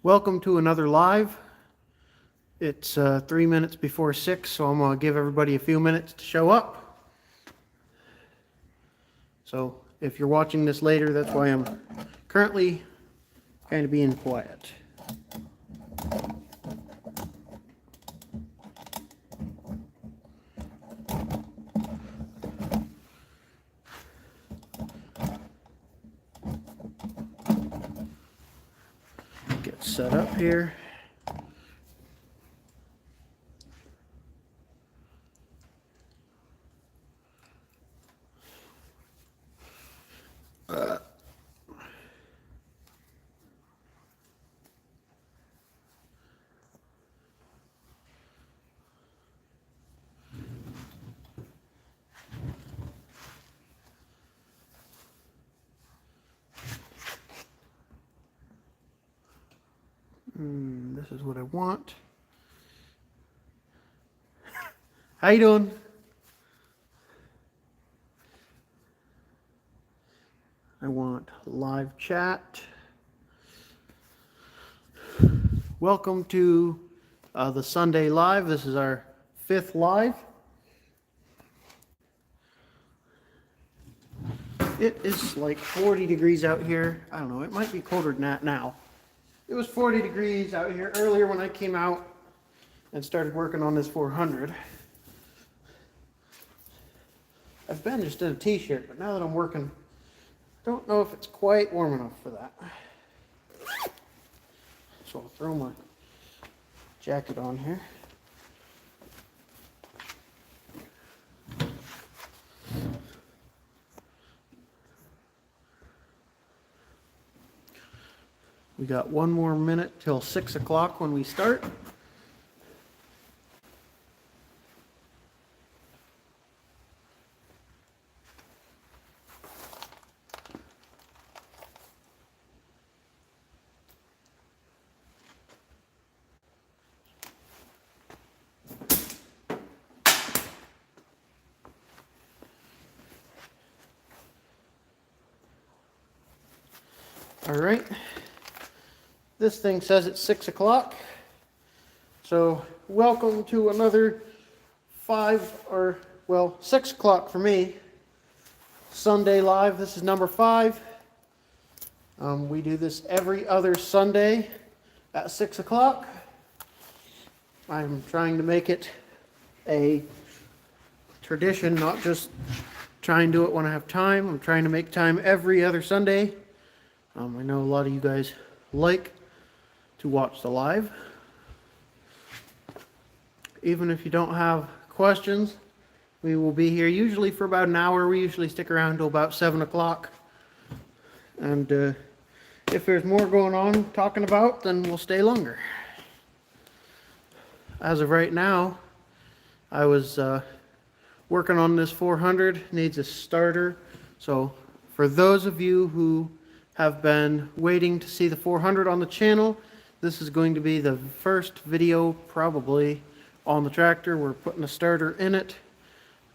Welcome to another live. It's 3 minutes before 6, so I'm going to give everybody a few minutes to show up. So if you're watching this later, that's why I'm currently kind of being quiet. Get set up here. This is what I want. How you doing? I want live chat. Welcome to the Sunday live. This is our 5th live. It is like 40 degrees out here. I don't know, it might be colder than that now. It was 40 degrees out here earlier when I came out and started working on this 400. I've been just in a t-shirt, but now that I'm working, I don't know if it's quite warm enough for that. So I'll throw my jacket on here. We got one more minute till 6 o'clock when we start. All right. This thing says it's 6 o'clock. So welcome to another 6 o'clock for me. Sunday live. This is number 5. We do this every other Sunday at 6 o'clock. I'm trying to make it a tradition, not just try and do it when I have time. I'm trying to make time every other Sunday. I know a lot of you guys like to watch the live. Even if you don't have questions, we will be here usually for about an hour. We usually stick around until about 7 o'clock. And if there's more going on talking about, then we'll stay longer. As of right now, I was working on this 400, needs a starter. So for those of you who have been waiting to see the 400 on the channel, this is going to be the first video probably on the tractor. We're putting a starter in it,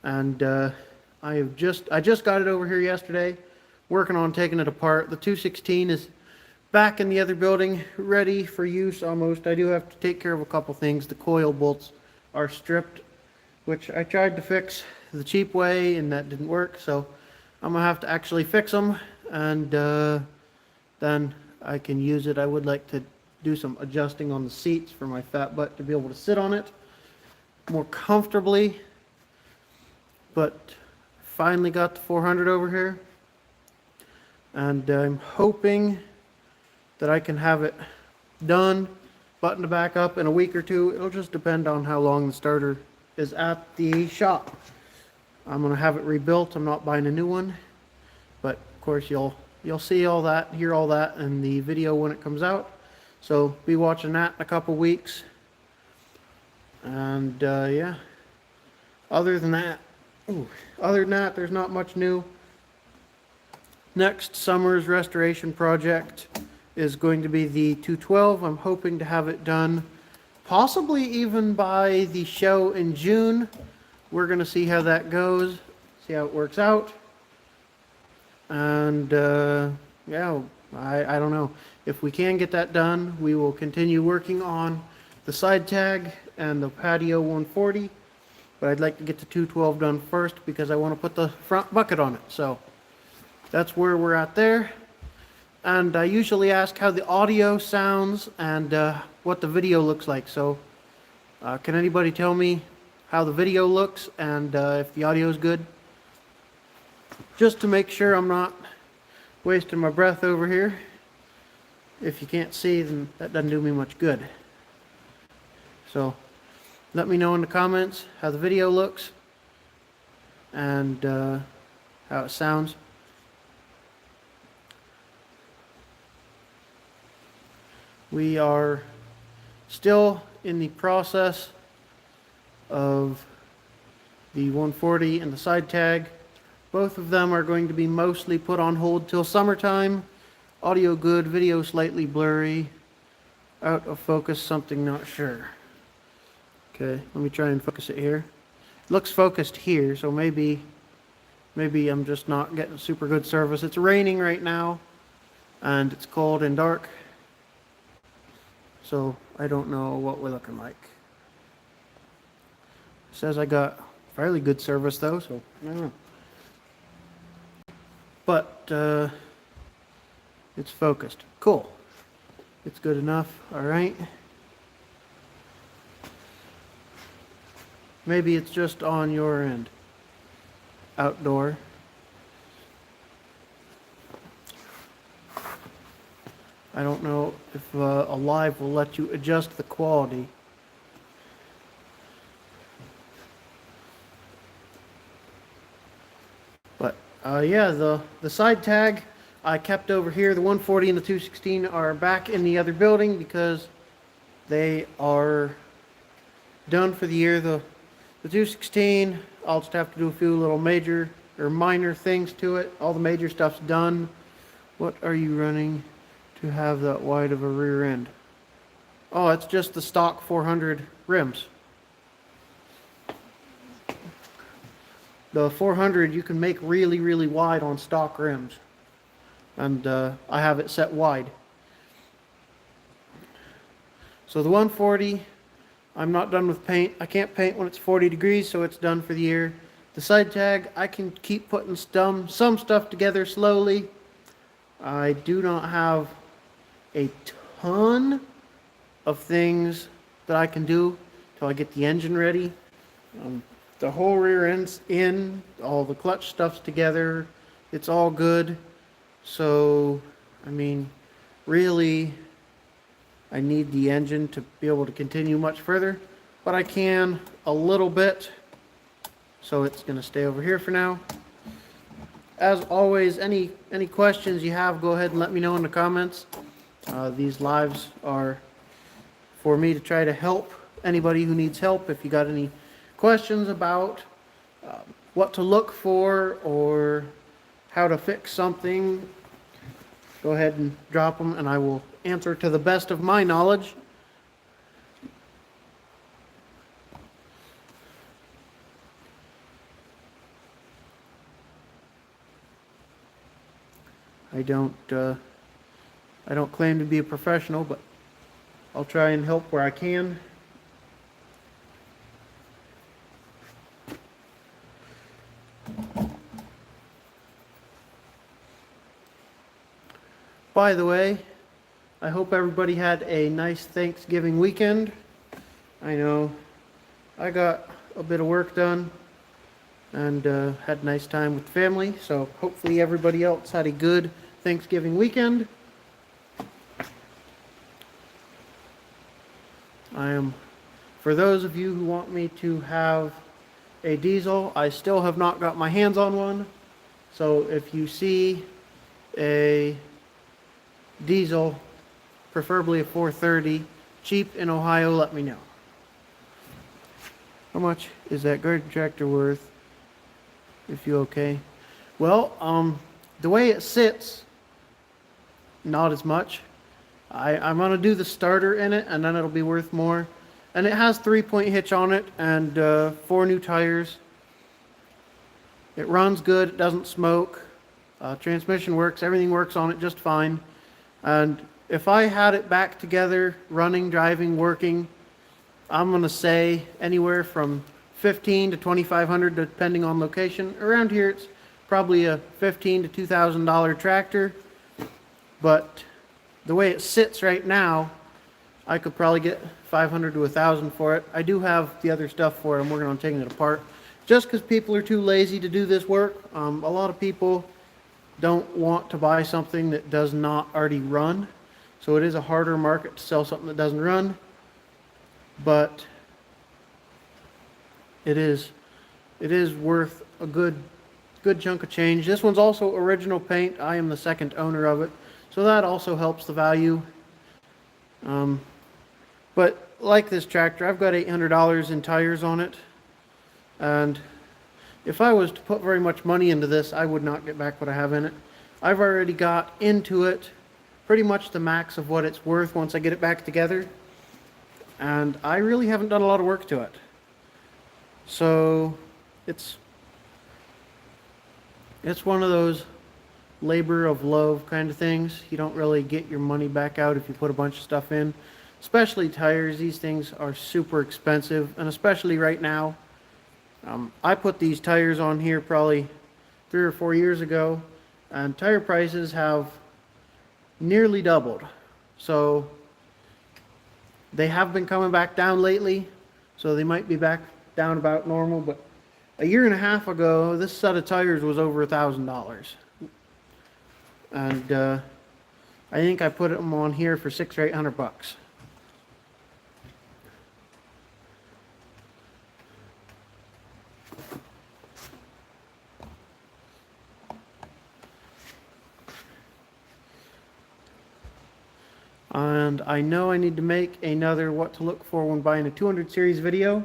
and I just got it over here yesterday, working on taking it apart. The 216 is back in the other building, ready for use almost. I do have to take care of a couple things. The coil bolts are stripped, which I tried to fix the cheap way, and that didn't work, so I'm gonna have to actually fix them, and then I can use it. I would like to do some adjusting on the seats for my fat butt to be able to sit on it more comfortably. But finally got the 400 over here, and I'm hoping that I can have it done, buttoned back up in a week or two. It'll just depend on how long the starter is at the shop. I'm gonna have it rebuilt. I'm not buying a new one, but of course you'll see all that, hear all that in the video when it comes out. So be watching that in a couple weeks. And yeah, other than that, there's not much new. Next summer's restoration project is going to be the 212. I'm hoping to have it done possibly even by the show in June. We're going to see how that goes, see how it works out. And yeah, I don't know. If we can get that done, we will continue working on the side tag and the patio 140, but I'd like to get the 212 done first because I want to put the front bucket on it. So that's where we're at there. And I usually ask how the audio sounds and what the video looks like. So can anybody tell me how the video looks and if the audio is good? Just to make sure I'm not wasting my breath over here. If you can't see, then that doesn't do me much good. So let me know in the comments how the video looks and how it sounds. We are still in the process of the 140 and the side tag. Both of them are going to be mostly put on hold till summertime. Audio good, video slightly blurry, out of focus, something not sure. Okay, let me try and focus it here. It looks focused here, so maybe I'm just not getting super good service. It's raining right now, and it's cold and dark, so I don't know what we're looking like. It says I got fairly good service though, so I don't know. But it's focused. Cool. It's good enough. All right. Maybe it's just on your end. Outdoor. I don't know if a live will let you adjust the quality. But yeah, the side tag I kept over here. The 140 and the 216 are back in the other building because they are done for the year. The 216, I'll just have to do a few little major or minor things to it. All the major stuff's done. What are you running to have that wide of a rear end? Oh, it's just the stock 400 rims. The 400 you can make really, really wide on stock rims. And I have it set wide. So the 140, I'm not done with paint. I can't paint when it's 40 degrees, so it's done for the year. The side tag, I can keep putting some stuff together slowly. I do not have a ton of things that I can do till I get the engine ready. The whole rear end's in, all the clutch stuff's together, it's all good. So, I mean, really, I need the engine to be able to continue much further, but I can a little bit, so it's going to stay over here for now. As always, any questions you have, go ahead and let me know in the comments. These lives are for me to try to help anybody who needs help. If you got any questions about what to look for or how to fix something, go ahead and drop them and I will answer to the best of my knowledge. I don't claim to be a professional, but I'll try and help where I can. By the way, I hope everybody had a nice Thanksgiving weekend. I know I got a bit of work done and had a nice time with family, so hopefully everybody else had a good Thanksgiving weekend. For those of you who want me to have a diesel, I still have not got my hands on one, so if you see a diesel, preferably a 430, cheap in Ohio, let me know. How much is that garden tractor worth? If you okay? Well, the way it sits, not as much. I'm gonna do the starter in it, and then it'll be worth more. And it has 3-point hitch on it and 4 new tires. It runs good. It doesn't smoke. Transmission works. Everything works on it just fine. And if I had it back together, running, driving, working, I'm going to say anywhere from 15 to 2,500 depending on location. Around here it's probably a $15 to $2,000 tractor, but the way it sits right now, I could probably get 500 to 1,000 for it. I do have the other stuff for it. I'm working on taking it apart just because people are too lazy to do this work. A lot of people don't want to buy something that does not already run, so it is a harder market to sell something that doesn't run, but it is worth a good chunk of change. This one's also original paint. I am the second owner of it, so that also helps the value. But like this tractor, I've got $800 in tires on it, and if I was to put very much money into this, I would not get back what I have in it. I've already got into it pretty much the max of what it's worth once I get it back together, and I really haven't done a lot of work to it. So it's one of those labor of love kind of things. You don't really get your money back out if you put a bunch of stuff in, especially tires. These things are super expensive, and especially right now. I put these tires on here probably 3 or 4 years ago, and tire prices have nearly doubled. So they have been coming back down lately, so they might be back down about normal, but a year and a half ago, this set of tires was over $1,000. And I think I put them on here for $600 or $800. And I know I need to make another what to look for when buying a 200 series video.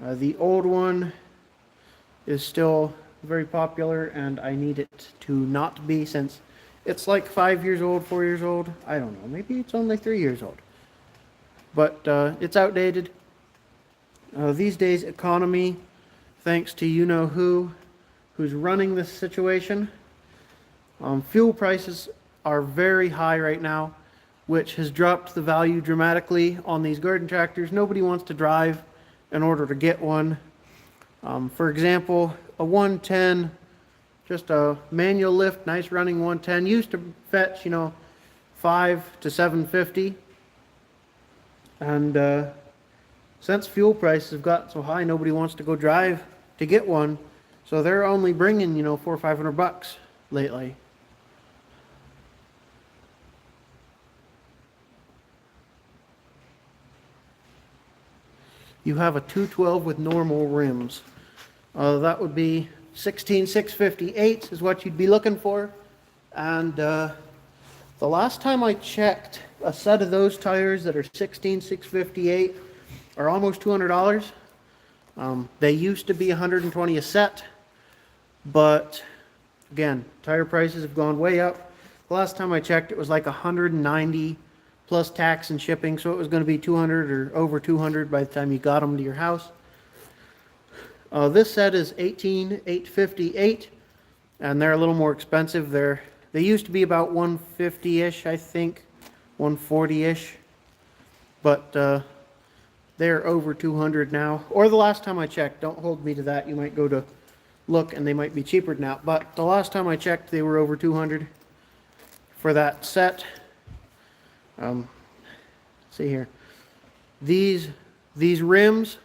The old one is still very popular, and I need it to not be, since it's like 5 years old, 4 years old. I don't know, maybe it's only 3 years old. But it's outdated. These days, economy, thanks to you-know-who, who's running this situation. Fuel prices are very high right now, which has dropped the value dramatically on these garden tractors. Nobody wants to drive in order to get one. For example, a 110, just a manual lift, nice running 110, used to fetch, $5 to $750. And since fuel prices have gotten so high, nobody wants to go drive to get one. So they're only bringing, $400 or $500 lately. You have a 212 with normal rims. That would be 16,658 is what you'd be looking for. And the last time I checked, a set of those tires that are 16,658 are almost $200. They used to be 120 a set, but again, tire prices have gone way up. The last time I checked, it was like 190 plus tax and shipping, so it was going to be 200 or over 200 by the time you got them to your house. This set is 18,858, and they're a little more expensive. They used to be about 150-ish, I think, 140-ish, but they're over 200 now. Or the last time I checked, don't hold me to that. You might go to look and they might be cheaper now, but the last time I checked, they were over 200 for that set. See here, these rims,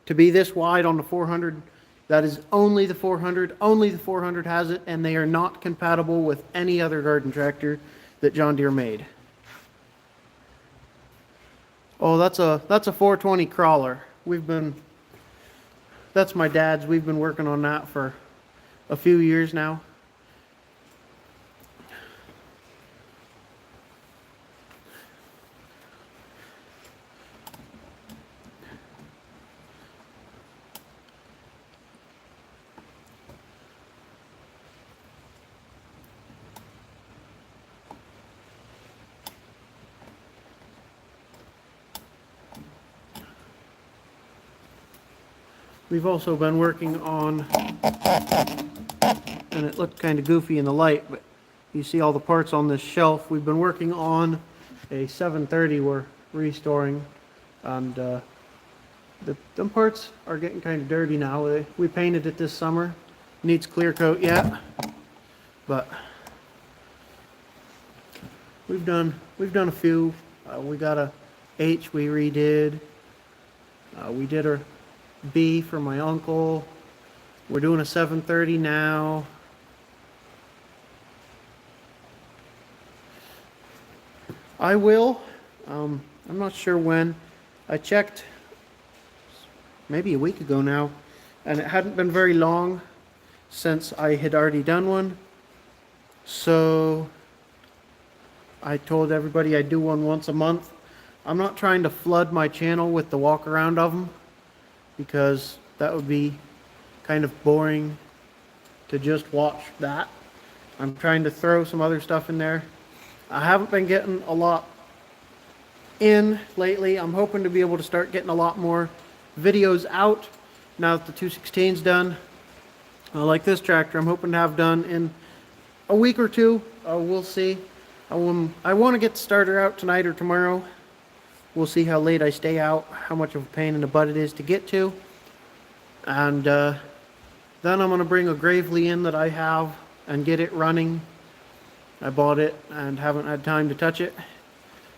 to be this wide on the 400, that is only the 400. Only the 400 has it, and they are not compatible with any other garden tractor that John Deere made. Oh, that's a 420 crawler. That's my dad's. We've been working on that for a few years now. We've also been working on, and it looked kind of goofy in the light, but you see all the parts on this shelf. We've been working on a 730 we're restoring, and them parts are getting kind of dirty now. We painted it this summer. Needs clear coat yet, but we've done a few. We got a H we redid. We did a B for my uncle. We're doing a 730 now. I will. I'm not sure when. I checked maybe a week ago now, and it hadn't been very long since I had already done one. So I told everybody I'd do one once a month. I'm not trying to flood my channel with the walk around of them, because that would be kind of boring to just watch that. I'm trying to throw some other stuff in there. I haven't been getting a lot in lately. I'm hoping to be able to start getting a lot more videos out now that the 216's done. Like this tractor, I'm hoping to have done in a week or two. We'll see. I want to get the starter out tonight or tomorrow. We'll see how late I stay out, how much of a pain in the butt it is to get to. And then I'm going to bring a Gravely in that I have and get it running. I bought it and haven't had time to touch it.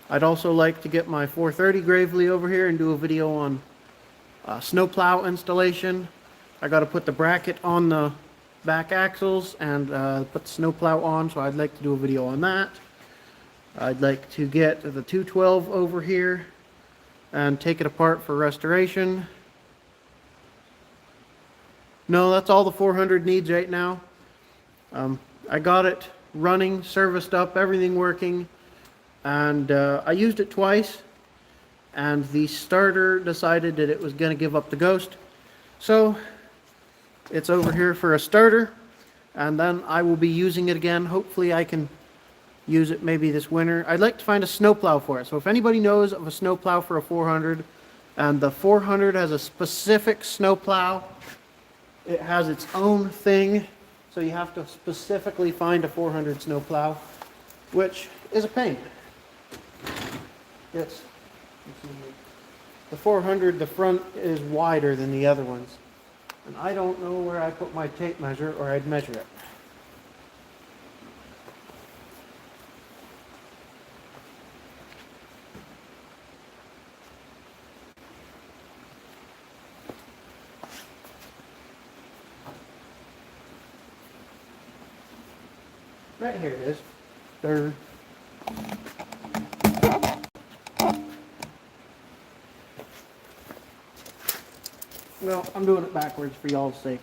I'd also like to get my 430 Gravely over here and do a video on snowplow installation. I got to put the bracket on the back axles and put the snowplow on, so I'd like to do a video on that. I'd like to get the 212 over here and take it apart for restoration. No, that's all the 400 needs right now. I got it running, serviced up, everything working, and I used it twice, and the starter decided that it was going to give up the ghost. So it's over here for a starter, and then I will be using it again. Hopefully I can use it maybe this winter. I'd like to find a snowplow for it. So if anybody knows of a snowplow for a 400, and the 400 has a specific snowplow, it has its own thing, so you have to specifically find a 400 snowplow, which is a pain. Yes. The 400, the front is wider than the other ones. And I don't know where I put my tape measure, or I'd measure it. Right here it is. There. Well, I'm doing it backwards for y'all's sake.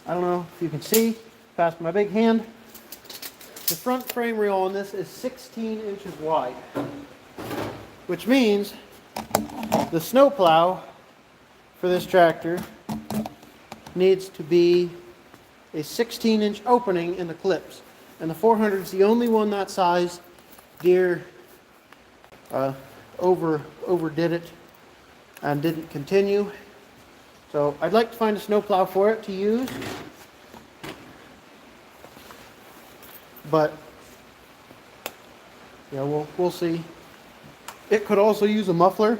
I don't know if you can see past my big hand. The front frame rail on this is 16 inches wide, which means the snowplow for this tractor needs to be a 16-inch opening in the clips. And the 400 is the only one that size. Deere overdid it and didn't continue. So I'd like to find a snowplow for it to use. But yeah, we'll see. It could also use a muffler.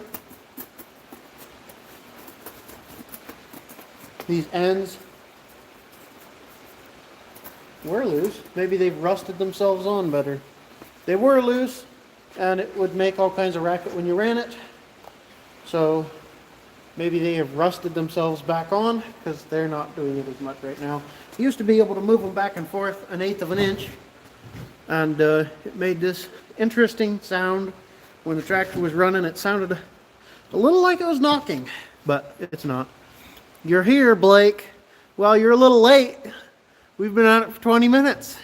These ends were loose. Maybe they've rusted themselves on better. They were loose, and it would make all kinds of racket when you ran it. So maybe they have rusted themselves back on, because they're not doing it as much right now. You used to be able to move them back and forth 1/8 of an inch, and it made this interesting sound. When the tractor was running, it sounded a little like it was knocking, but it's not. You're here, Blake. Well, you're a little late. We've been on it for 20 minutes.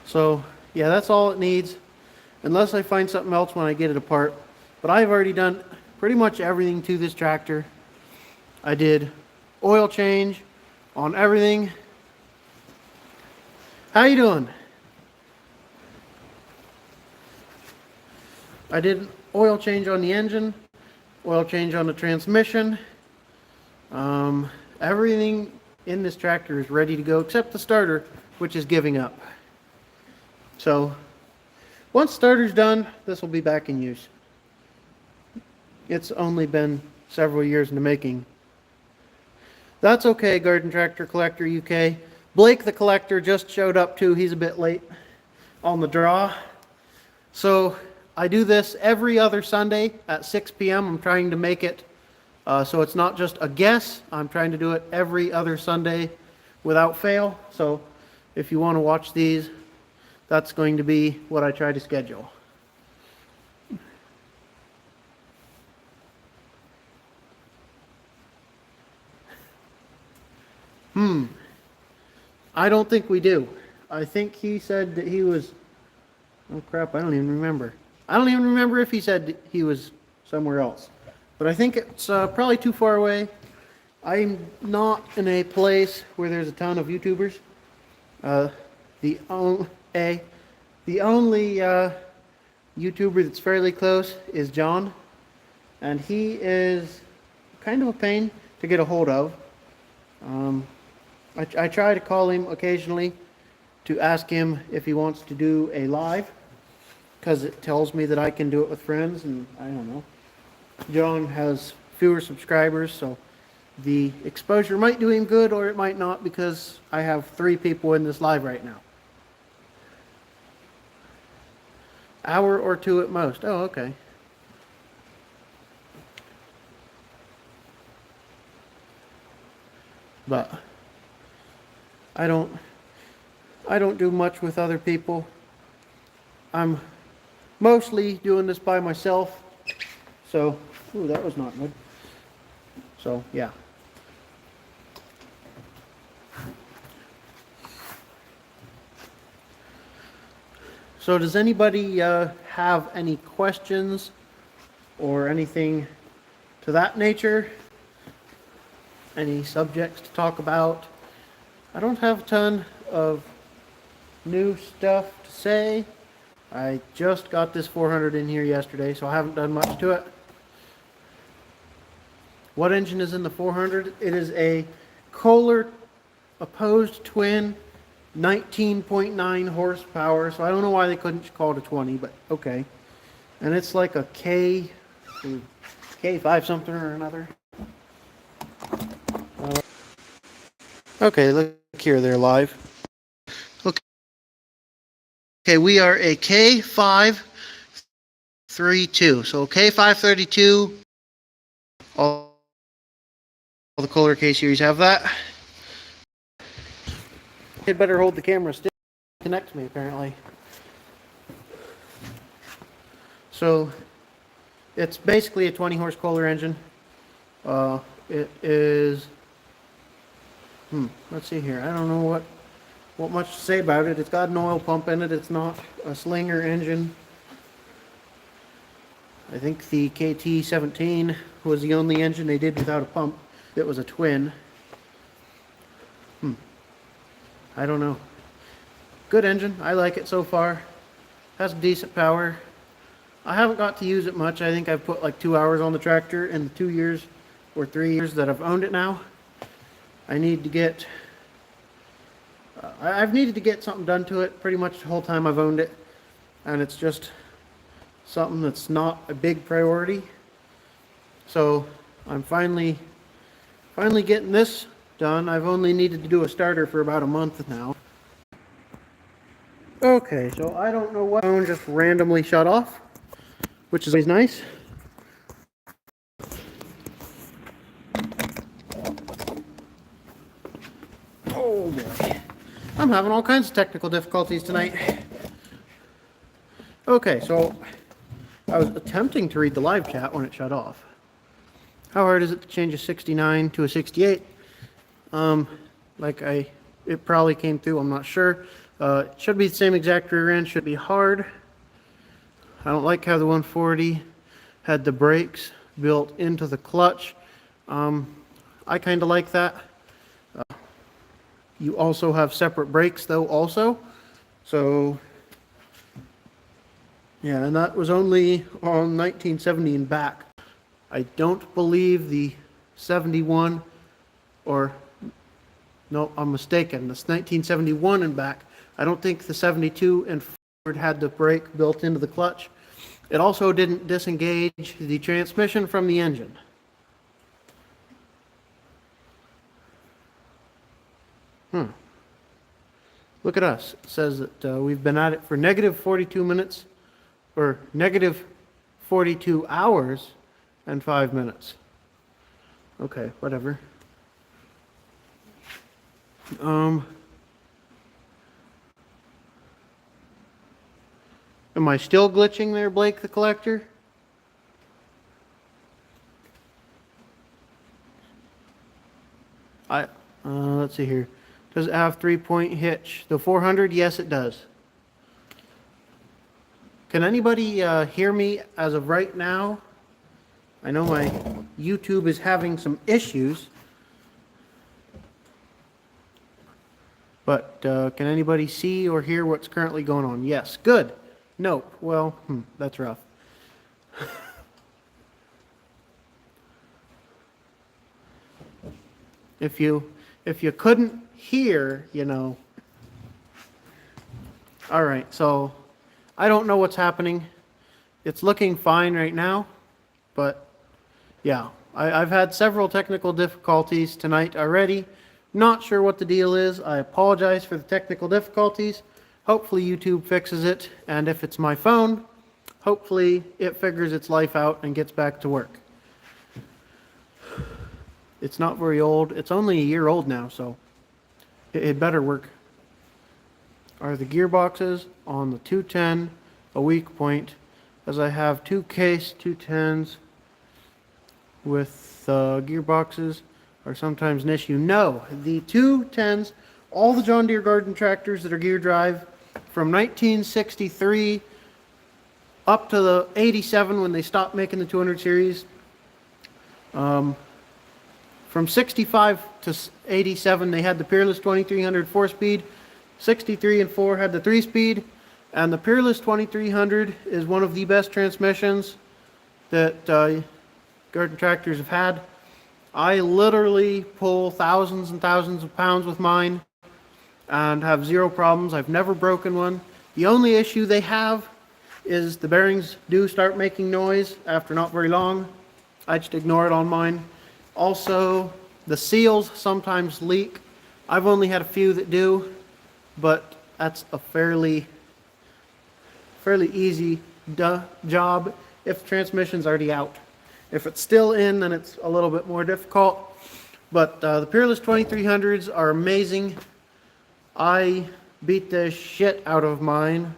So, yeah, that's all it needs, unless I find something else when I get it apart. But I've already done pretty much everything to this tractor. I did oil change on everything. How you doing? I did oil change on the engine, oil change on the transmission, Everything in this tractor is ready to go except the starter, which is giving up. So once starter's done, this will be back in use. It's only been several years in the making. That's okay, Garden Tractor Collector UK. Blake the collector just showed up too. He's a bit late on the draw. So I do this every other Sunday at 6 p.m. I'm trying to make it so it's not just a guess. I'm trying to do it every other Sunday without fail. So if you want to watch these, that's going to be what I try to schedule. I don't think we do. I think he said that he was... Oh crap, I don't even remember. I don't even remember if he said he was somewhere else. But I think it's probably too far away. I'm not in a place where there's a ton of YouTubers. The only YouTuber that's fairly close is John. And he is kind of a pain to get a hold of. I try to call him occasionally to ask him if he wants to do a live, because it tells me that I can do it with friends, and I don't know. John has fewer subscribers, so the exposure might do him good or it might not, because I have 3 people in this live right now. Hour or 2 at most. Oh, okay. But I don't do much with other people. I'm mostly doing this by myself. So, ooh, that was not good. So, yeah. So does anybody have any questions or anything to that nature? Any subjects to talk about? I don't have a ton of new stuff to say. I just got this 400 in here yesterday, so I haven't done much to it. What engine is in the 400? It is a Kohler opposed twin, 19.9 horsepower. So I don't know why they couldn't call it a 20, but okay. And it's like a K5 something or another. Okay, look here, they're live. Okay, we are a K532. So K532, all the Kohler K series have that. I'd better hold the camera still. It connects me apparently. So it's basically a 20 horse Kohler engine. It is, let's see here. I don't know what much to say about it. It's got an oil pump in it. It's not a Slinger engine. I think the KT-17 was the only engine they did without a pump. It was a twin. I don't know. Good engine. I like it so far. Has decent power. I haven't got to use it much. I think I've put like 2 hours on the tractor in the 2 years or 3 years that I've owned it now. I need to get... I've needed to get something done to it pretty much the whole time I've owned it. And it's just something that's not a big priority. So I'm finally getting this done. I've only needed to do a starter for about a month now. Okay, so I don't know what phone just randomly shut off, which is always nice. Oh boy. I'm having all kinds of technical difficulties tonight. Okay, so I was attempting to read the live chat when it shut off. How hard is it to change a 69 to a 68? It probably came through, I'm not sure. It should be the same exact rear end, should be hard. I don't like how the 140 had the brakes built into the clutch. I kind of like that. You also have separate brakes though also. So, yeah, and that was only on 1970 and back. I don't believe the 71 or no, I'm mistaken. That's 1971 and back. I don't think the 72 and forward had the brake built into the clutch. It also didn't disengage the transmission from the engine. Look at us. It says that we've been at it for negative 42 minutes, or negative 42 hours and 5 minutes. Okay, whatever. Am I still glitching there, Blake the Collector? Let's see here. Does it have 3-point hitch? The 400? Yes, it does. Can anybody hear me as of right now? I know my YouTube is having some issues. But can anybody see or hear what's currently going on? Yes. Good. Nope. Well, that's rough. If you couldn't hear, you know. All right. So I don't know what's happening. It's looking fine right now, but yeah, I've had several technical difficulties tonight already. Not sure what the deal is. I apologize for the technical difficulties. Hopefully YouTube fixes it, and if it's my phone, hopefully it figures its life out and gets back to work. It's not very old. It's only a year old now, so it better work. Are the gearboxes on the 210 a weak point, as I have two case 210s with gearboxes are sometimes an issue? No, the 210s, all the John Deere garden tractors that are gear drive from 1963 up to the 87 when they stopped making the 200 series. From 65 to 87 they had the Peerless 2300 4-speed, 63 and 4 had the 3-speed, and the Peerless 2300 is one of the best transmissions that garden tractors have had. I literally pull thousands and thousands of pounds with mine and have zero problems. I've never broken one. The only issue they have is the bearings do start making noise after not very long. I just ignore it on mine. Also, the seals sometimes leak. I've only had a few that do, but that's a fairly easy job if the transmission's already out. If it's still in, then it's a little bit more difficult. But the Peerless 2300s are amazing. I beat the shit out of mine,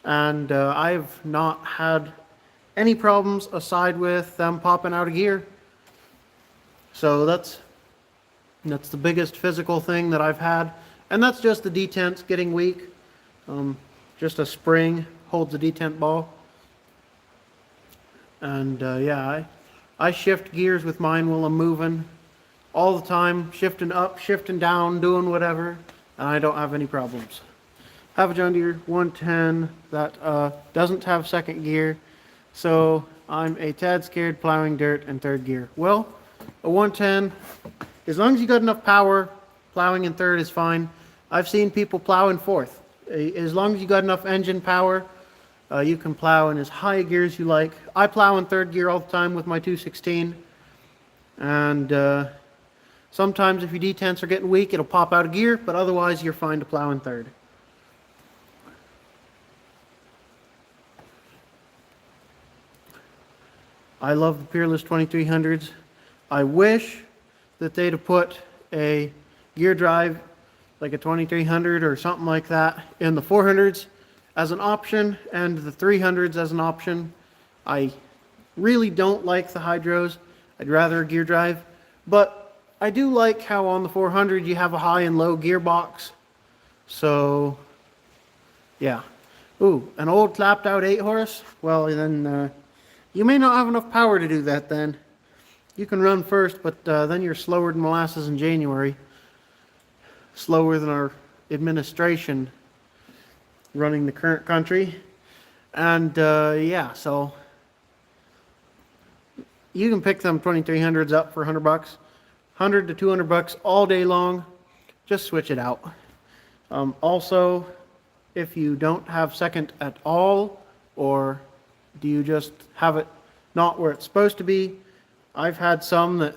and I've not had any problems aside with them popping out of gear. So that's the biggest physical thing that I've had, and that's just the detents getting weak. Just a spring holds the detent ball, and yeah, I shift gears with mine while I'm moving all the time, shifting up, shifting down, doing whatever, and I don't have any problems. I have a John Deere 110 that doesn't have second gear, so I'm a tad scared plowing dirt in third gear. Well, a 110, as long as you got enough power, plowing in third is fine. I've seen people plow in fourth. As long as you got enough engine power, you can plow in as high a gear as you like. I plow in third gear all the time with my 216, and sometimes if your detents are getting weak, it'll pop out of gear, but otherwise you're fine to plow in third. I love the Peerless 2300s. I wish that they'd have put a gear drive like a 2300 or something like that in the 400s as an option and the 300s as an option. I really don't like the hydros. I'd rather a gear drive, but I do like how on the 400 you have a high and low gearbox. So yeah. Ooh, an old clapped out 8-horse? Well, then you may not have enough power to do that then. You can run first, but then you're slower than molasses in January. Slower than our administration running the current country. And yeah, so you can pick them 2300s up for $100. 100 to 200 bucks all day long. Just switch it out. Also, if you don't have second at all, or do you just have it not where it's supposed to be, I've had some that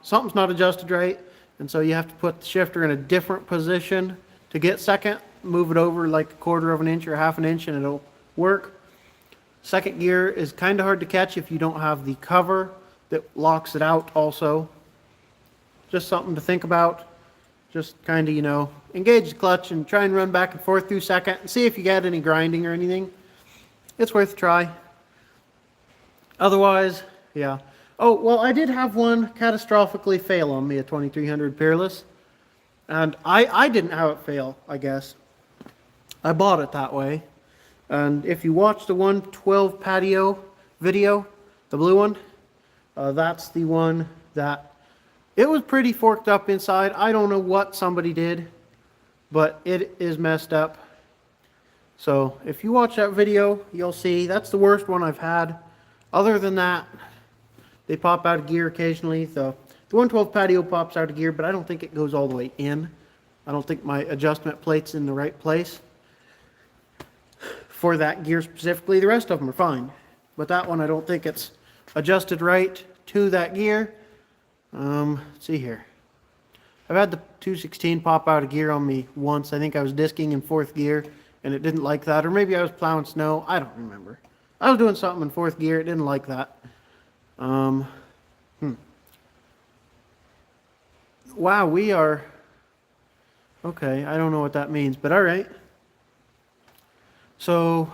something's not adjusted right, and so you have to put the shifter in a different position to get second, move it over like a quarter of an inch or half an inch and it'll work. Second gear is kind of hard to catch if you don't have the cover that locks it out also. Just something to think about. Just kind of, engage the clutch and try and run back and forth through second and see if you get any grinding or anything. It's worth a try. Otherwise, yeah. Oh, well, I did have one catastrophically fail on me, a 2300 Peerless. And I didn't have it fail, I guess. I bought it that way. And if you watch the 112 patio video, the blue one, that's the one that, it was pretty forked up inside. I don't know what somebody did, but it is messed up. So if you watch that video, you'll see that's the worst one I've had. Other than that, they pop out of gear occasionally. The 112 patio pops out of gear, but I don't think it goes all the way in. I don't think my adjustment plate's in the right place for that gear specifically. The rest of them are fine, but that one I don't think it's adjusted right to that gear. Let's see here. I've had the 216 pop out of gear on me once. I think I was disking in fourth gear and it didn't like that, or maybe I was plowing snow. I don't remember. I was doing something in fourth gear. It didn't like that. Wow, we are... Okay, I don't know what that means, but all right. So,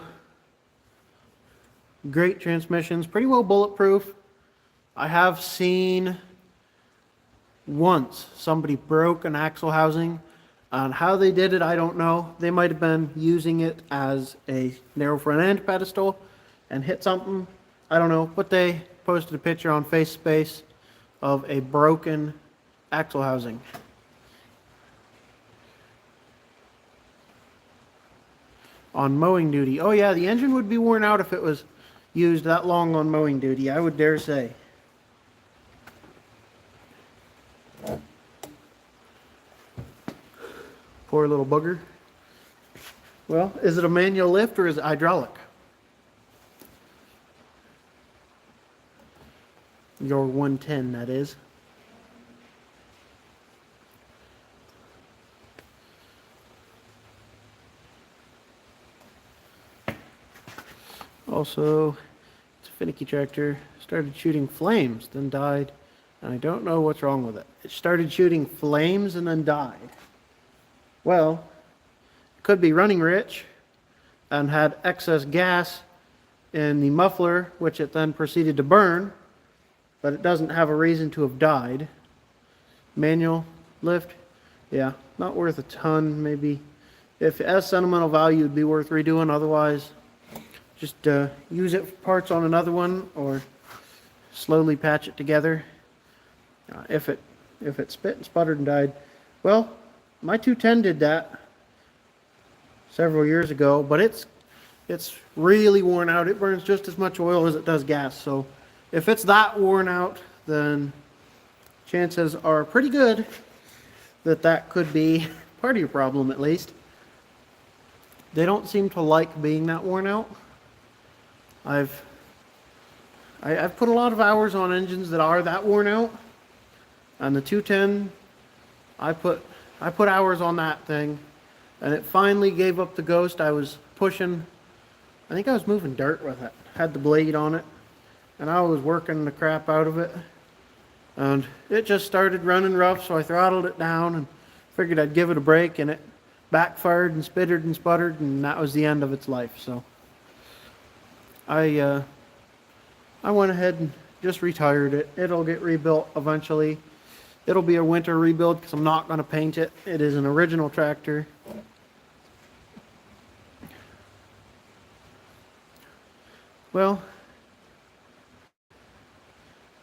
great transmissions, pretty well bulletproof. I have seen once somebody broke an axle housing. And how they did it, I don't know. They might have been using it as a narrow front end pedestal and hit something. I don't know, but they posted a picture on FaceSpace of a broken axle housing. On mowing duty. Oh yeah, the engine would be worn out if it was used that long on mowing duty, I would dare say. Poor little bugger. Well, is it a manual lift or is it hydraulic? Your 110, that is. Also, it's a finicky tractor. Started shooting flames, then died. And I don't know what's wrong with it. It started shooting flames and then died. Well, it could be running rich and had excess gas in the muffler, which it then proceeded to burn, but it doesn't have a reason to have died. Manual lift, yeah, not worth a ton. Maybe if it has sentimental value, it'd be worth redoing. Otherwise, just use it for parts on another one or slowly patch it together. If it spit and sputtered and died, well, my 210 did that several years ago, but it's really worn out. It burns just as much oil as it does gas. So if it's that worn out, then chances are pretty good that that could be part of your problem, at least. They don't seem to like being that worn out. I've put a lot of hours on engines that are that worn out. On the 210, I put hours on that thing, and it finally gave up the ghost. I was pushing, I think I was moving dirt with it. Had the blade on it, and I was working the crap out of it. And it just started running rough, so I throttled it down and figured I'd give it a break, and it backfired and spittered and sputtered, and that was the end of its life. So I went ahead and just retired it. It'll get rebuilt eventually. It'll be a winter rebuild because I'm not going to paint it. It is an original tractor. Well,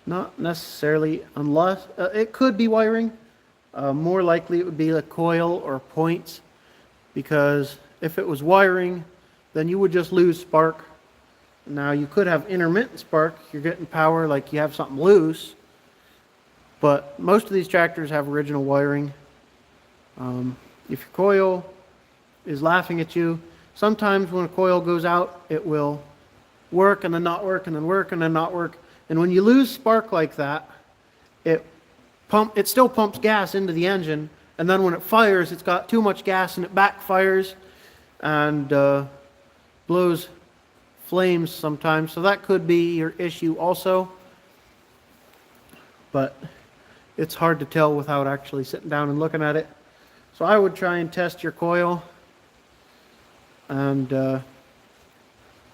not necessarily, unless it could be wiring. More likely it would be a coil or points, because if it was wiring, then you would just lose spark. Now you could have intermittent spark. You're getting power like you have something loose, But most of these tractors have original wiring. If your coil is laughing at you, sometimes when a coil goes out, it will work and then not work and then work and then not work. And when you lose spark like that, it still pumps gas into the engine, and then when it fires, it's got too much gas and it backfires and blows flames sometimes. So that could be your issue also. But it's hard to tell without actually sitting down and looking at it. So I would try and test your coil and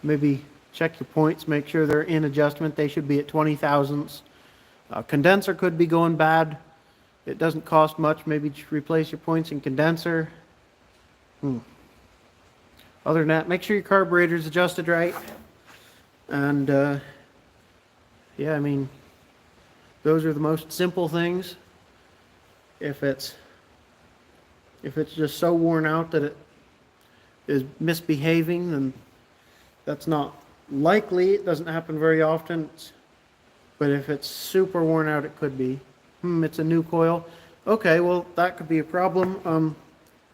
maybe check your points, make sure they're in adjustment. They should be at 20 thousandths. Condenser could be going bad. It doesn't cost much. Maybe just replace your points in condenser. Other than that, make sure your carburetor's adjusted right. And yeah, I mean, those are the most simple things. If it's just so worn out that it is misbehaving, then that's not likely. It doesn't happen very often. But if it's super worn out, it could be. It's a new coil. Okay, well, that could be a problem.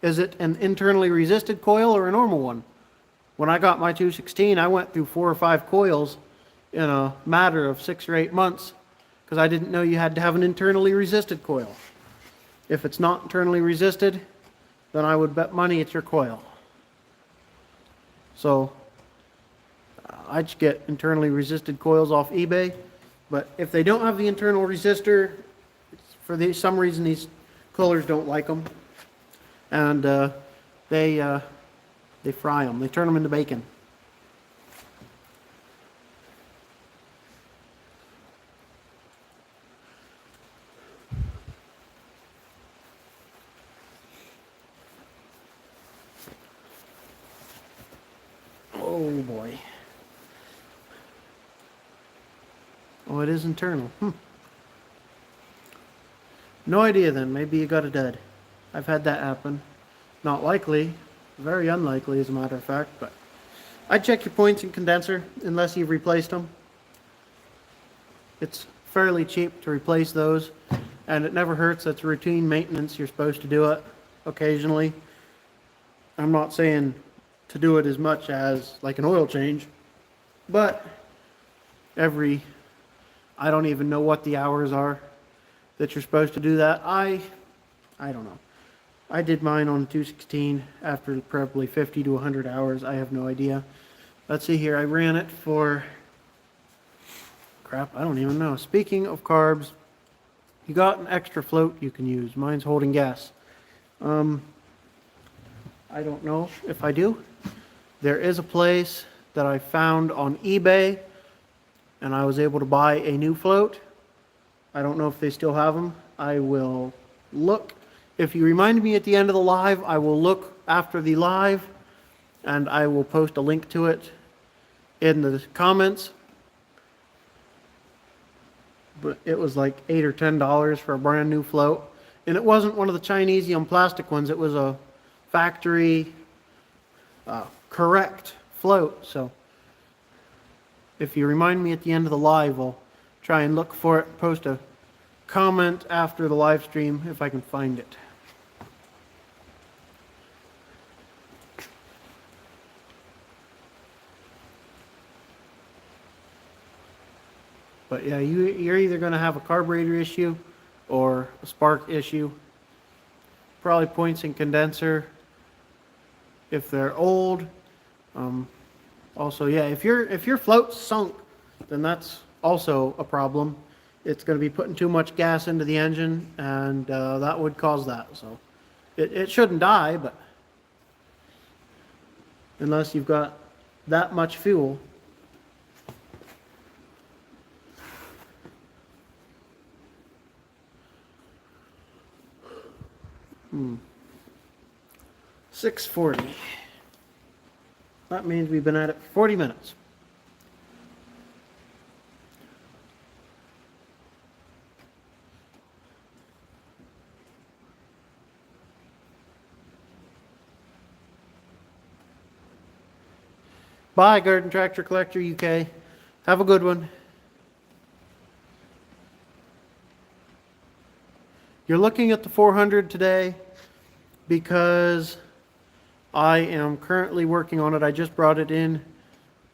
Is it an internally resisted coil or a normal one? When I got my 216, I went through 4 or 5 coils in a matter of 6 or 8 months because I didn't know you had to have an internally resisted coil. If it's not internally resisted, then I would bet money it's your coil. So I'd just get internally resisted coils off eBay. But if they don't have the internal resistor, for some reason these coolers don't like them, and they fry them. They turn them into bacon. Oh boy. Oh, it is internal. No idea then. Maybe you got a dud. I've had that happen. Not likely. Very unlikely, as a matter of fact. But I'd check your points in condenser unless you've replaced them. It's fairly cheap to replace those, and it never hurts. That's routine maintenance. You're supposed to do it occasionally. I'm not saying to do it as much as like an oil change, but I don't even know what the hours are that you're supposed to do that. I don't know. I did mine on 216 after probably 50 to 100 hours. I have no idea. Let's see here. I ran it for crap. I don't even know. Speaking of carbs, you got an extra float you can use. Mine's holding gas. I don't know if I do. There is a place that I found on eBay, and I was able to buy a new float. I don't know if they still have them. I will look. If you remind me at the end of the live, I will look after the live, and I will post a link to it in the comments. But it was like $8 or $10 for a brand new float. And it wasn't one of the Chinese plastic ones. It was a factory correct float. So if you remind me at the end of the live, I'll try and look for it, post a comment after the live stream if I can find it. But yeah, you're either going to have a carburetor issue or a spark issue. Probably points in condenser if they're old. Also, yeah, if your float's sunk, then that's also a problem. It's going to be putting too much gas into the engine, and that would cause that. So it shouldn't die, but unless you've got that much fuel. Hmm. 6:40. That means we've been at it for 40 minutes. Bye, Garden Tractor Collector UK. Have a good one. you're looking at the 400 today because I am currently working on it. I just brought it in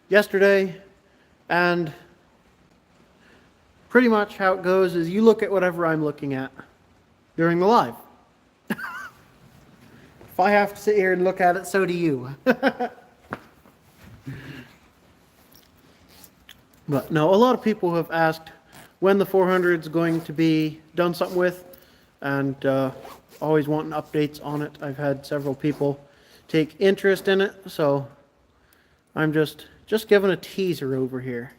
yesterday, and pretty much how it goes is you look at whatever I'm looking at during the live. If I have to sit here and look at it, so do you. But no, a lot of people have asked when the 400 is going to be done something with, and always wanting updates on it. I've had several people take interest in it, so I'm just giving a teaser over here.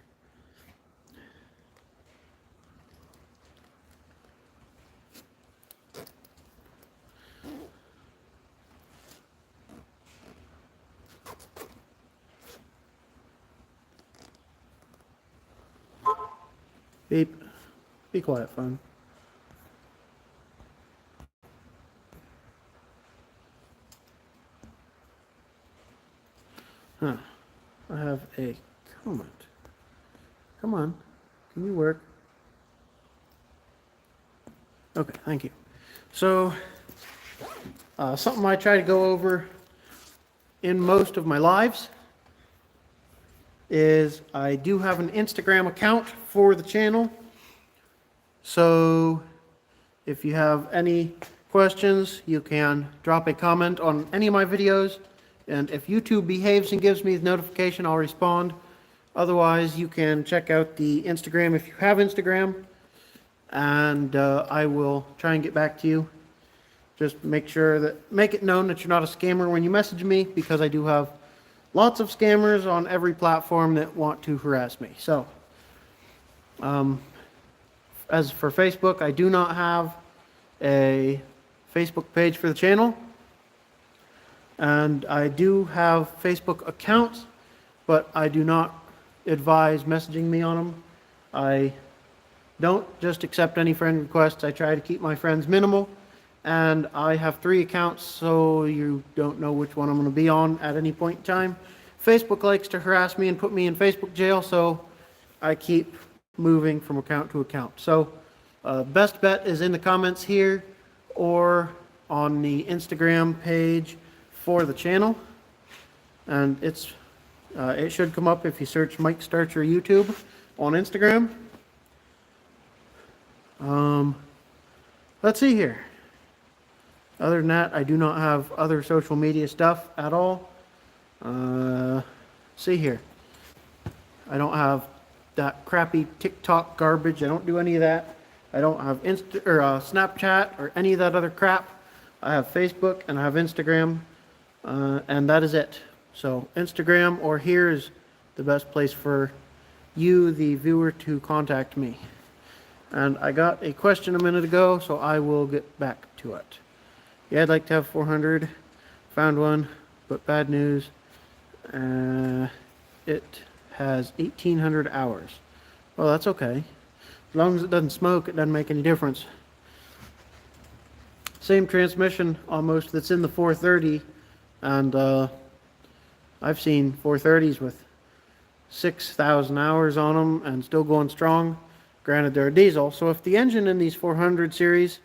Beep. Be quiet, phone. Huh. I have a comment. Come on. Can you work? Okay, thank you. So, something I try to go over in most of my lives is I do have an Instagram account for the channel. So if you have any questions, you can drop a comment on any of my videos, and if YouTube behaves and gives me the notification, I'll respond. Otherwise, you can check out the Instagram if you have Instagram, and I will try and get back to you. Just make it known that you're not a scammer when you message me, because I do have lots of scammers on every platform that want to harass me. So, as for Facebook, I do not have a Facebook page for the channel, and I do have Facebook accounts, but I do not advise messaging me on them. I don't just accept any friend requests. I try to keep my friends minimal, and I have 3 accounts, so you don't know which one I'm going to be on at any point in time. Facebook likes to harass me and put me in Facebook jail, so I keep moving from account to account. So best bet is in the comments here or on the Instagram page for the channel, and it should come up if you search Mike Starcher YouTube on Instagram. Let's see here. Other than that, I do not have other social media stuff at all. See here. I don't have that crappy TikTok garbage. I don't do any of that. I don't have Snapchat or any of that other crap. I have Facebook and I have Instagram, and that is it. So Instagram or here is the best place for you, the viewer, to contact me. And I got a question a minute ago, so I will get back to it. Yeah, I'd like to have 400. Found one, but bad news. It has 1,800 hours. Well, that's okay. As long as it doesn't smoke, it doesn't make any difference. Same transmission almost that's in the 430, and I've seen 430s with 6,000 hours on them and still going strong. Granted, they're a diesel, so if the engine in these 400 series,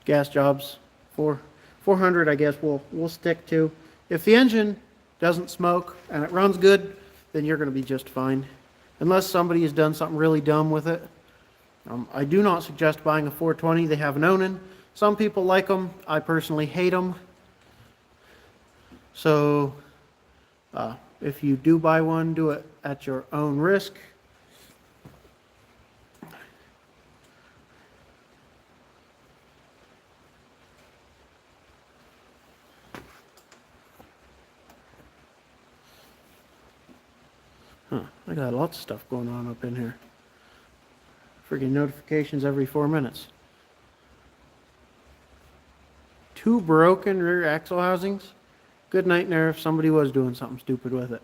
gas jobs, 400 I guess we'll stick to. If the engine doesn't smoke and it runs good, then you're going to be just fine. Unless somebody has done something really dumb with it. I do not suggest buying a 420. They have an Onan. Some people like them. I personally hate them. So if you do buy one, do it at your own risk. I got lots of stuff going on up in here. Freaking notifications every 4 minutes. 2 broken rear axle housings. Good night there if somebody was doing something stupid with it.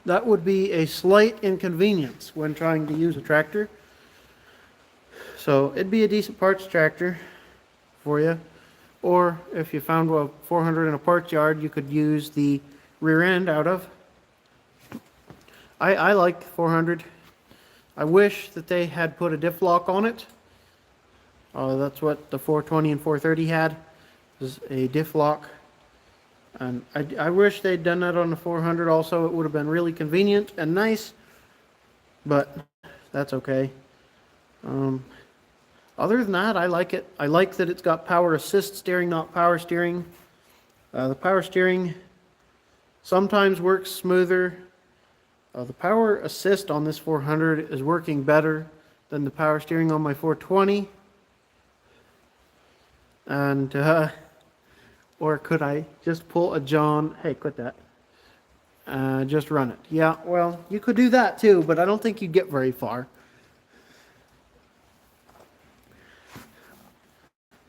That would be a slight inconvenience when trying to use a tractor. So it'd be a decent parts tractor for you. Or if you found a 400 in a parts yard, you could use the rear end out of. I like 400. I wish that they had put a diff lock on it. That's what the 420 and 430 had, was a diff lock. And I wish they'd done that on the 400 also. It would have been really convenient and nice, but that's okay. Other than that, I like it. I like that it's got power assist steering, not power steering. The power steering sometimes works smoother. The power assist on this 400 is working better than the power steering on my 420. And, or could I just pull a John? Hey, quit that. Just run it. Yeah, well, you could do that too, but I don't think you'd get very far.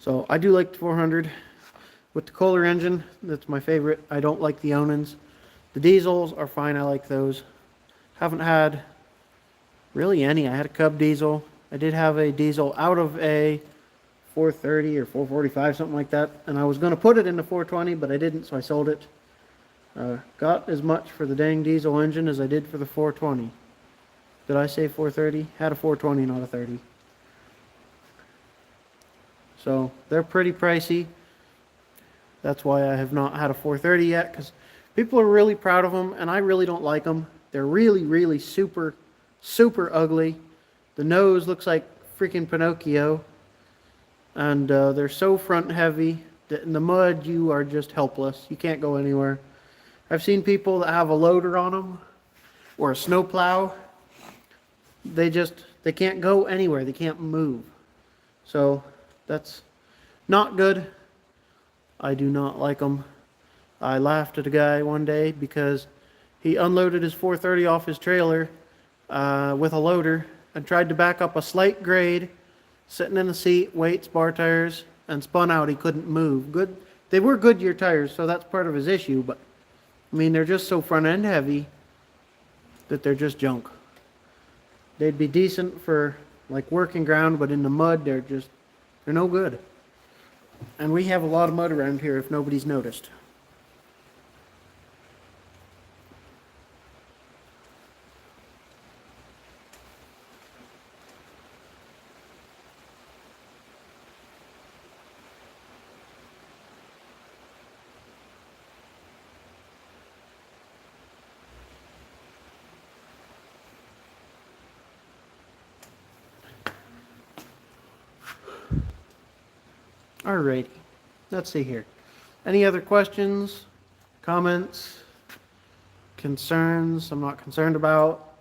So I do like the 400 with the Kohler engine. That's my favorite. I don't like the Onins. The diesels are fine. I like those. Haven't had really any. I had a Cub diesel. I did have a diesel out of a 430 or 445, something like that. And I was going to put it in the 420, but I didn't, so I sold it. Got as much for the dang diesel engine as I did for the 420. Did I say 430? Had a 420, not a 30. So they're pretty pricey. That's why I have not had a 430 yet, because people are really proud of them, and I really don't like them. They're really, really super, super ugly. The nose looks like freaking Pinocchio, and they're so front heavy that in the mud you are just helpless. You can't go anywhere. I've seen people that have a loader on them or a snowplow. They can't go anywhere. They can't move. So that's not good. I do not like them. I laughed at a guy one day because he unloaded his 430 off his trailer with a loader and tried to back up a slight grade, sitting in the seat, weights, bar tires, and spun out. He couldn't move. Good. They were Goodyear tires, so that's part of his issue, but I mean, they're just so front end heavy that they're just junk. They'd be decent for like working ground, but in the mud, they're no good. And we have a lot of mud around here if nobody's noticed. Alrighty, let's see here. Any other questions, comments, concerns I'm not concerned about?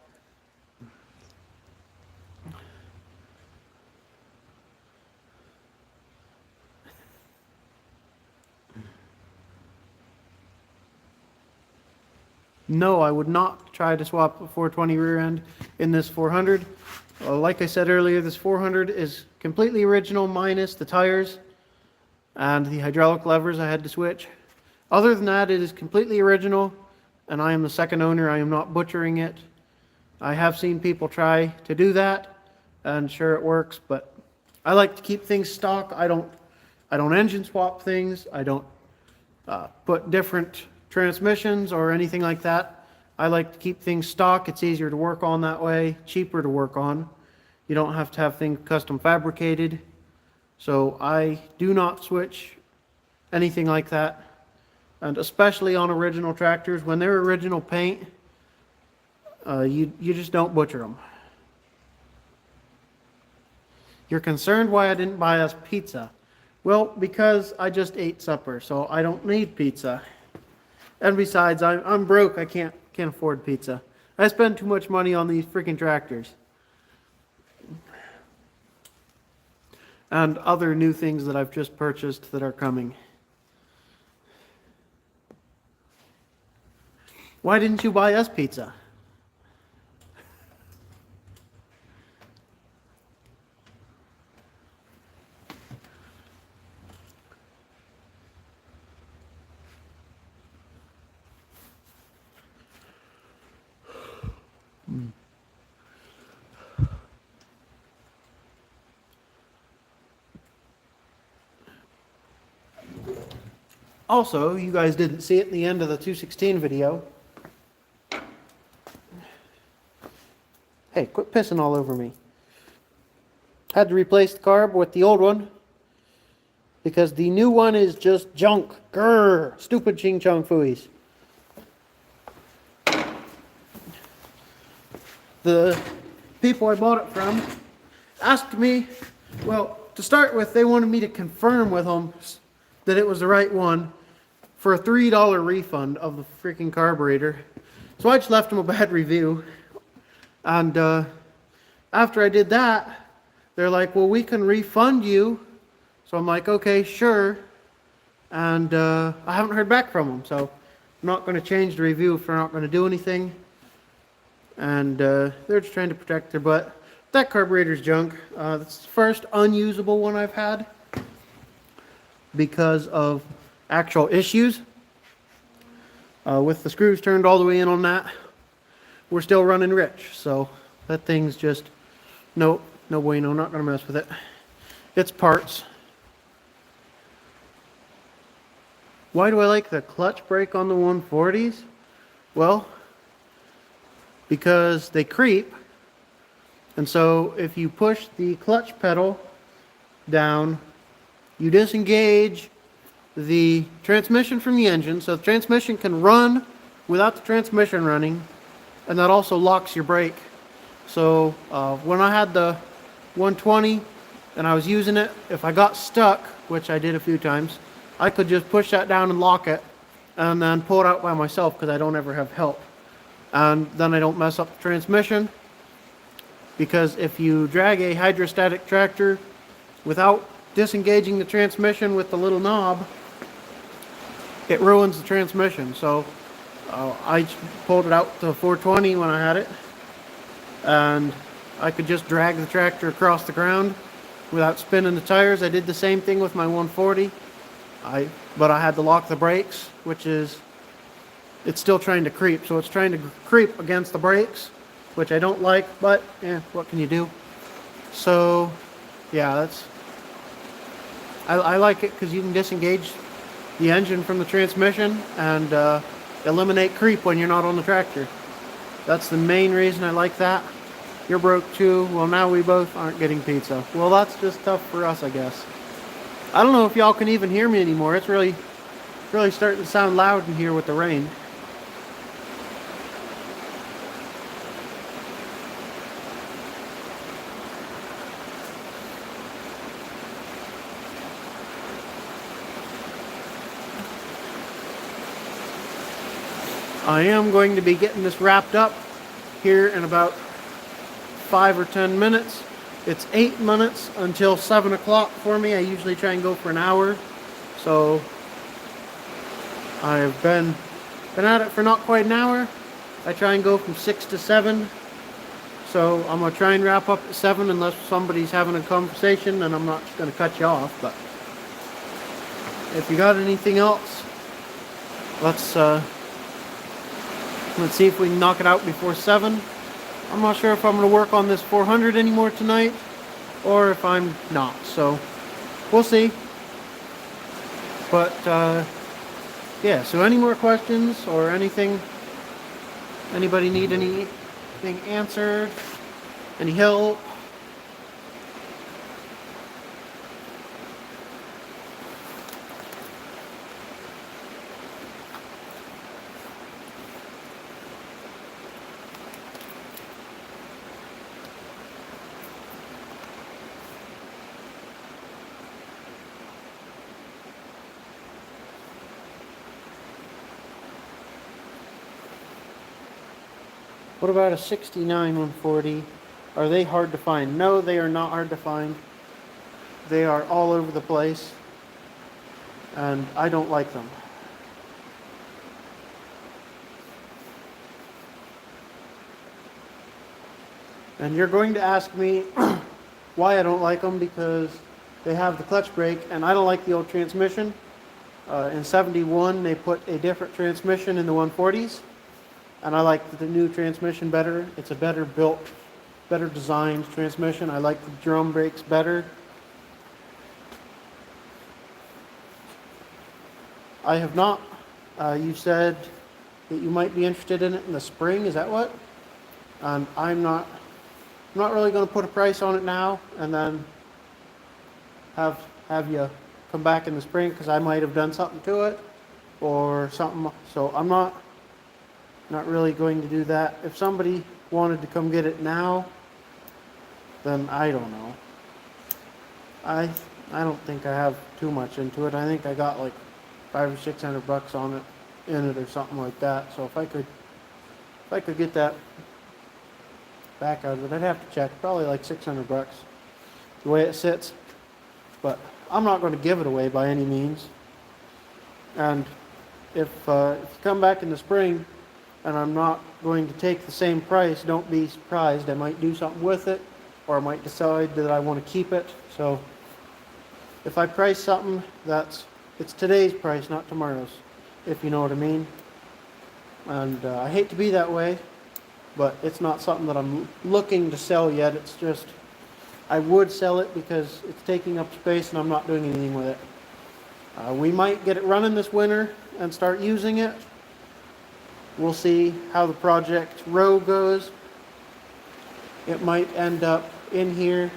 No, I would not try to swap a 420 rear end in this 400. Like I said earlier, this 400 is completely original minus the tires and the hydraulic levers I had to switch. Other than that, it is completely original, and I am the second owner. I am not butchering it. I have seen people try to do that, and sure it works, but I like to keep things stock. I don't engine swap things. I don't put different transmissions or anything like that. I like to keep things stock. It's easier to work on that way, cheaper to work on. You don't have to have things custom fabricated. So I do not switch anything like that. And especially on original tractors, when they're original paint, you just don't butcher them. You're concerned why I didn't buy us pizza. Well, because I just ate supper, so I don't need pizza. And besides, I'm broke. I can't afford pizza. I spend too much money on these freaking tractors. And other new things that I've just purchased that are coming. Why didn't you buy us pizza? Also, you guys didn't see it in the end of the 216 video. Hey, quit pissing all over me. Had to replace the carb with the old one because the new one is just junk. Grrr, stupid Ching Chong Fuis. The people I bought it from asked me, well, to start with, they wanted me to confirm with them that it was the right one for a $3 refund of the freaking carburetor. So I just left them a bad review. And after I did that, they're like, well, we can refund you. So I'm like, okay, sure. And I haven't heard back from them. So I'm not going to change the review if they're not going to do anything. And they're just trying to protect their butt. That carburetor's junk. It's the first unusable one I've had because of actual issues. With the screws turned all the way in on that, we're still running rich. So that thing's just, no bueno, not going to mess with it. It's parts. Why do I like the clutch brake on the 140s? Well, because they creep. And so if you push the clutch pedal down, you disengage the transmission from the engine. So the transmission can run without the transmission running, and that also locks your brake. So when I had the 120 and I was using it, if I got stuck, which I did a few times, I could just push that down and lock it and then pull it out by myself because I don't ever have help. And then I don't mess up the transmission, because if you drag a hydrostatic tractor without disengaging the transmission with the little knob, it ruins the transmission. So I pulled it out to 420 when I had it, and I could just drag the tractor across the ground without spinning the tires. I did the same thing with my 140, but I had to lock the brakes, which is, it's still trying to creep. So it's trying to creep against the brakes, which I don't like, but what can you do? So yeah, I like it because you can disengage the engine from the transmission and eliminate creep when you're not on the tractor. That's the main reason I like that. You're broke too. Well, now we both aren't getting pizza. Well, that's just tough for us, I guess. I don't know if y'all can even hear me anymore. It's really starting to sound loud in here with the rain. I am going to be getting this wrapped up here in about 5 or 10 minutes. It's 8 minutes until 7 o'clock for me. I usually try and go for an hour. So I've been at it for not quite an hour. I try and go from 6 to 7. So I'm going to try and wrap up at 7 unless somebody's having a conversation, and I'm not just going to cut you off. But if you got anything else, let's see if we can knock it out before 7. I'm not sure if I'm going to work on this 400 anymore tonight, or if I'm not. So we'll see. But yeah, so any more questions or anything? Anybody need anything answered? Any help? What about a 69 140? Are they hard to find? No, they are not hard to find. They are all over the place, and I don't like them. And you're going to ask me why I don't like them, because they have the clutch brake, and I don't like the old transmission. In 71, they put a different transmission in the 140s. And I like the new transmission better. It's a better built, better designed transmission. I like the drum brakes better. I have not. You said that you might be interested in it in the spring. Is that what? I'm not I'm not really going to put a price on it now and then have you come back in the spring because I might have done something to it or something. So I'm not really going to do that. If somebody wanted to come get it now, then I don't know. I don't think I have too much into it. I think I got like $500 or $600 on it in it or something like that. So if I could get that back out of it, I'd have to check. Probably like $600 the way it sits. But I'm not going to give it away by any means. And if you come back in the spring and I'm not going to take the same price, don't be surprised. I might do something with it, or I might decide that I want to keep it. So if I price something, it's today's price, not tomorrow's, if you know what I mean. And I hate to be that way, but it's not something that I'm looking to sell yet. It's just, I would sell it because it's taking up space and I'm not doing anything with it. We might get it running this winter and start using it. We'll see how the project row goes. It might end up in here,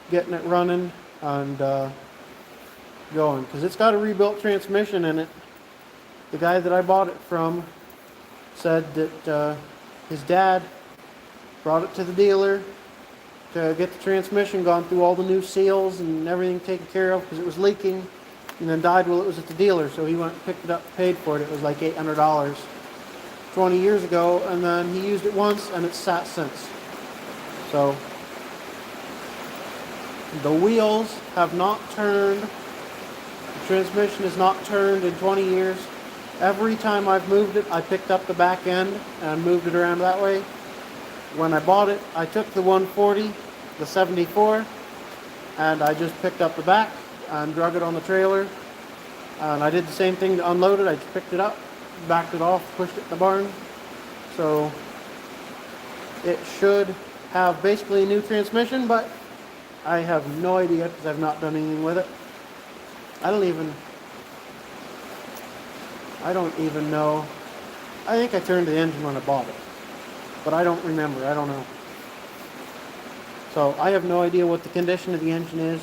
getting it running and going, because it's got a rebuilt transmission in it. The guy that I bought it from said that his dad brought it to the dealer to get the transmission gone through all the new seals and everything taken care of because it was leaking, and then died while it was at the dealer. So he went and picked it up and paid for it. It was like $800 20 years ago, and then he used it once and it's sat since. So the wheels have not turned, the transmission has not turned in 20 years. Every time I've moved it, I picked up the back end and moved it around that way. When I bought it, I took the 140, the 74, and I just picked up the back and drug it on the trailer. And I did the same thing to unload it. I just picked it up, backed it off, pushed it in the barn. So it should have basically a new transmission, but I have no idea because I've not done anything with it. I don't even know. I think I turned the engine when I bought it, but I don't remember. I don't know. So I have no idea what the condition of the engine is.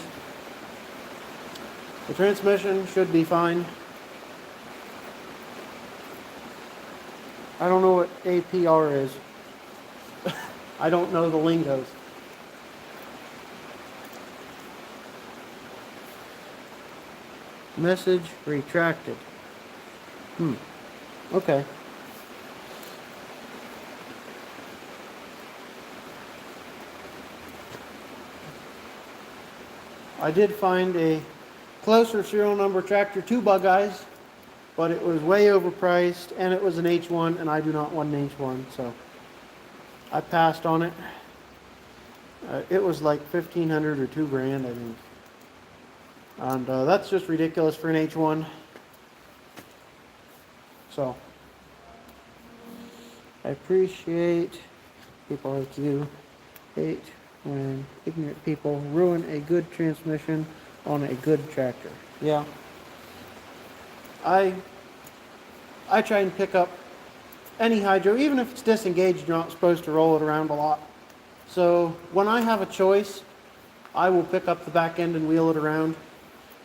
The transmission should be fine. I don't know what APR is. I don't know the lingos. Message retracted. Okay. I did find a closer serial number tractor to Bug Eyes, but it was way overpriced and it was an H1 and I do not want an H1, so I passed on it. It was like $1,500 or $2,000, I think. And that's just ridiculous for an H1. So I appreciate people like you. Hate when ignorant people ruin a good transmission on a good tractor. Yeah. I try and pick up any hydro, even if it's disengaged, you're not supposed to roll it around a lot. So when I have a choice, I will pick up the back end and wheel it around.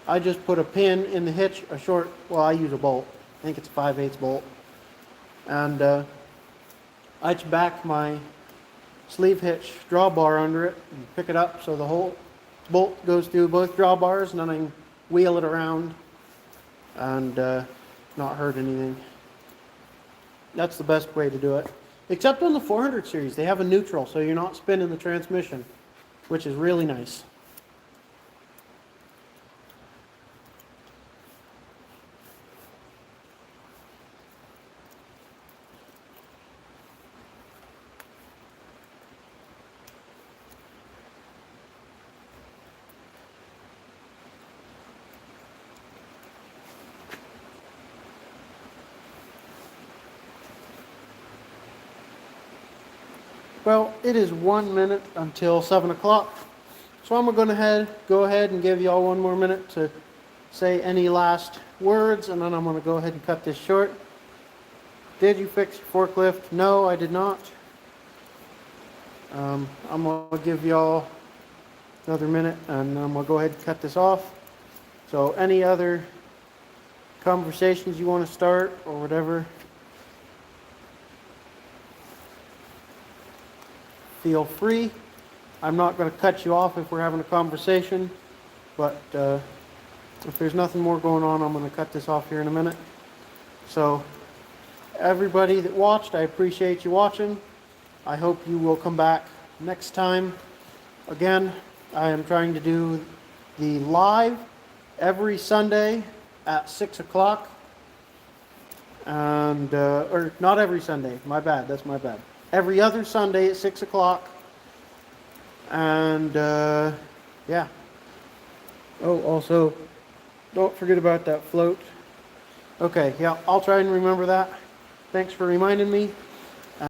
I just put a pin in the hitch, I use a bolt. I think it's a 5/8 bolt. And I back my sleeve hitch drawbar under it and pick it up so the whole bolt goes through both drawbars, and then I can wheel it around and not hurt anything. That's the best way to do it. Except on the 400 series, they have a neutral, so you're not spinning the transmission, which is really nice. Well, it is 1 minute until 7 o'clock. So I'm going to go ahead and give y'all 1 more minute to say any last words, and then I'm going to go ahead and cut this short. Did you fix your forklift? No, I did not. I'm gonna give y'all another minute and I'm gonna go ahead and cut this off. So any other conversations you want to start or whatever, feel free. I'm not going to cut you off if we're having a conversation, but if there's nothing more going on, I'm going to cut this off here in a minute. So everybody that watched, I appreciate you watching. I hope you will come back next time. Again, I am trying to do the live every Sunday at 6 o'clock. And, or not every Sunday, my bad, that's my bad. Every other Sunday at 6 o'clock. And, yeah. Oh, also, don't forget about that float. Okay, yeah, I'll try and remember that. Thanks for reminding me.